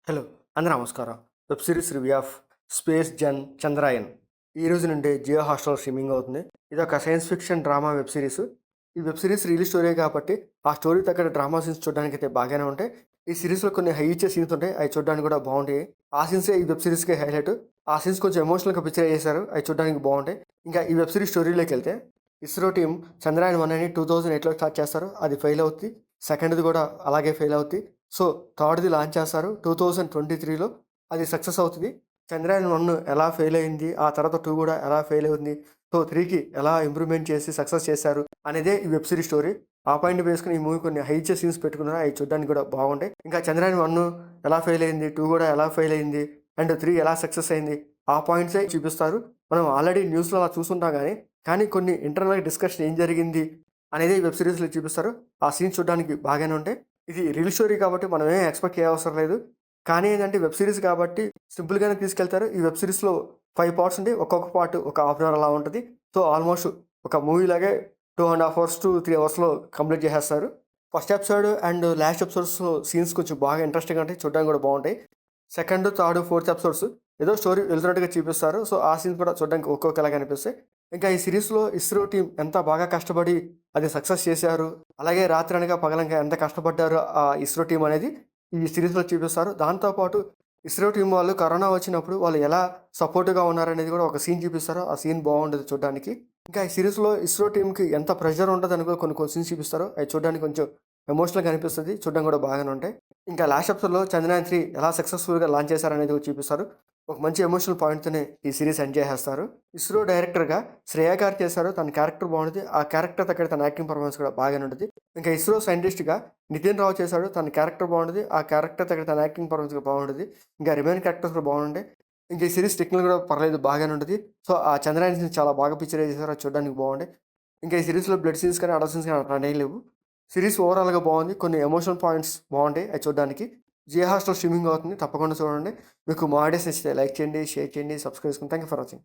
Hello! అందరూ నమస్కారం. Web series review of space Jan 'Chandrayaan' ఈ రోజు నుండి జియో హాట్‌స్టార్‌లో స్ట్రీమింగ్ అవుతుంది. ఇదొక science fiction drama web series. ఈ వెబ్ సిరీస్ రియల్ స్టోరీయే కాబట్టి, ఆ స్టోరీకి తగ్గట్టు డ్రామా సీన్స్ చూడడానికైతే బాగానే ఉంటాయి. ఈ సిరీస్‌లో కొన్ని హై ఇచ్చే సీన్స్ ఉంటాయి. అయి చూడడానికి కూడా బావుంటాయి. ఆ సీన్సే ఈ వెబ్ సిరీస్‌కి హైలైట్. ఆ సీన్స్ కొంచెం ఎమోషనల్‌గా పిక్చరైజ్ చేశారు. అయి చూడడానికి బావుంటాయి. ఇంకా ఈ వెబ్ సిరీస్ స్టోరీలోకెళ్తే, ఇస్రో టీమ్ చంద్రయాన్ 1 అని 2008లో స్టార్ట్ చేస్తారు. అది ఫెయిల్ అవుద్ది. సెకండ్‌ది కూడా అలాగే ఫెయిల్ అవుద్ది. సో, థర్డ్‌ది లాంచ్ చేస్తారు 2023లో. అది సక్సెస్ అవుతది. చంద్రయాన్ 1 ఎలా ఫెయిల్ అయింది, ఆ తర్వాత 2 కూడా ఎలా ఫెయిల్ అవుతుంది. సో, 3కి ఎలా ఇంప్రూవ్‌మెంట్ చేసి సక్సెస్ చేశారు అనేదే ఈ వెబ్ సిరీస్ స్టోరీ. ఆ పాయింట్‌ని బేసుకొని ఈ మూవీ కొన్ని హై ఇచ్చే సీన్స్ పెట్టుకున్నారు. అయి చూడడానికి కూడా బాగుంటాయి. ఇంకా చంద్రయాన్ 1 ఎలా ఫెయిల్ అయింది, 2 కూడా ఎలా ఫెయిల్ అయింది అండ్ 3 ఎలా సక్సెస్ అయింది. ఆ పాయింట్సే చూపిస్తారు. మనం ఆల్రెడీ న్యూస్‌లో అలా చూసుంటాం కానీ కొన్ని ఇంటర్నల్‌గా డిస్కషన్ ఏం జరిగింది అనేది ఈ వెబ్ సిరీస్‌లో చూపిస్తారు. ఆ సీన్స్ చూడడానికి బాగానే ఉంటాయి. ఇది రియల్ స్టోరీ కాబట్టి మనం ఏం ఎక్స్‌పెక్ట్ చేయవసరం లేదు. కానీ ఏందంటే వెబ్ సిరీస్ కాబట్టి సింపుల్‌గానే తీసుకెళ్తారు. ఈ వెబ్ సిరీస్‌లో 5 పార్ట్స్ ఉంటాయి. ఒక్కొక్క పార్ట్ ఒక హాఫ్ అన్ అవర్ అలా ఉంటది. సో, ఆల్‌మోస్ట్ ఒక మూవీ లాగే 2 ½ అవర్స్ టు 3 అవర్స్‌లో కంప్లీట్ చేసేస్తారు. ఫస్ట్ ఎపిసోడ్ అండ్ లాస్ట్ ఎపిసోడ్స్‌లో సీన్స్ కొంచెం బాగా ఇంట్రెస్టింగ్‌గా ఉంటాయి. చూడడానికి కూడా బావుంటాయి. సెకండ్, థర్డ్, ఫోర్త్ ఎపిసోడ్స్ ఏదో స్టోరీ వెళ్తున్నట్టుగా చూపిస్తారు. సో, ఆ సీన్స్ కూడా చూడడానికి ఒక్కొక్కలాగా అనిపిస్తాయి. ఇంకా ఈ సిరీస్‌లో ఇస్రో టీమ్ ఎంత బాగా కష్టపడి అది సక్సెస్ చేశారు. అలాగే రాత్రనక పగలనక ఎంత కష్టపడ్డారో ఆ ఇస్రో టీమ్ అనేది ఈ సిరీస్‌లో చూపిస్తారు. దాంతో పాటు ఇస్రో టీమ్ వాళ్ళు కరోనా వచ్చినప్పుడు వాళ్ళు ఎలా సపోర్ట్‌గా ఉన్నారనేది కూడా ఒక సీన్ చూపిస్తారు. ఆ సీన్ బావుంటది చూడ్డానికి. ఇంకా ఈ సిరీస్‌లో ఇస్రో టీమ్‌కి ఎంత ప్రెషర్ ఉంటదని కూడా కొన్ని కొన్ని సీన్స్ చూపిస్తారు. అయి చూడడానికి కొంచెం ఎమోషనల్‌గా అనిపిస్తది. చూడడానికి కూడా బాగానే ఉంటాయి. ఇంకా లాస్ట్ ఎపిసోడ్‌లో 'చంద్రయాన్ 3' ఎలా సక్సెస్‌ఫుల్‌గా లాంచ్ చేశారనేది కూడా చూపిస్తారు. ఒక మంచి ఎమోషనల్ పాయింట్‌తోనే ఈ సీరీస్ ఎండ్ చేసేస్తారు. ఇస్రో డైరెక్టర్‌గా శ్రేయ గారు చేశారు. తన క్యారెక్టర్ బావుంటది. ఆ క్యారెక్టర్ తగ్గట్టు తన యాక్టింగ్ పర్ఫార్మెన్స్ కూడా బాగానే ఉంటది. ఇంకా ఇస్రో సైంటిస్ట్‌గా నితిన్ రావు చేశాడు. తన క్యారెక్టర్ బావుంటది. ఆ క్యారెక్టర్ తగ్గట్టు తన యాక్టింగ్ పర్ఫార్మెన్స్ కూడా బావుంటది. ఇంకా రిమైనింగ్ క్యారెక్టర్స్ కూడా బాగుంటాయి. ఇంకా ఈ సీరీస్ టెక్నికల్ కూడా పర్లేదు బాగానే ఉంటది. సో, ఆ 'చంద్రయాన్' సీన్స్ చాలా బాగా పిక్చరైజ్ చేశారు. అది చూడడానికి బాగుంటాయి. ఇంకా ఈ సీరీస్‌లో బ్లడ్ సీన్స్ కానీ, అడర్ సీన్స్ కానీ అట్లాంటియేం లేవు. సీరీస్ ఓవరాల్‌గా బావుంది. కొన్ని ఎమోషనల్ పాయింట్స్ బావుంటాయి అయి చూడడానికి. జియో హాట్‌స్టార్‌లో స్ట్రీమింగ్ అవుతుంది. తప్పకుండా చూడండి. మీకు మా వీడియోస్ నచ్చితే లైక్ చేయండి, షేర్ చేయండి, సబ్స్క్రైబ్ చేసుకోండి. Thank you for watching.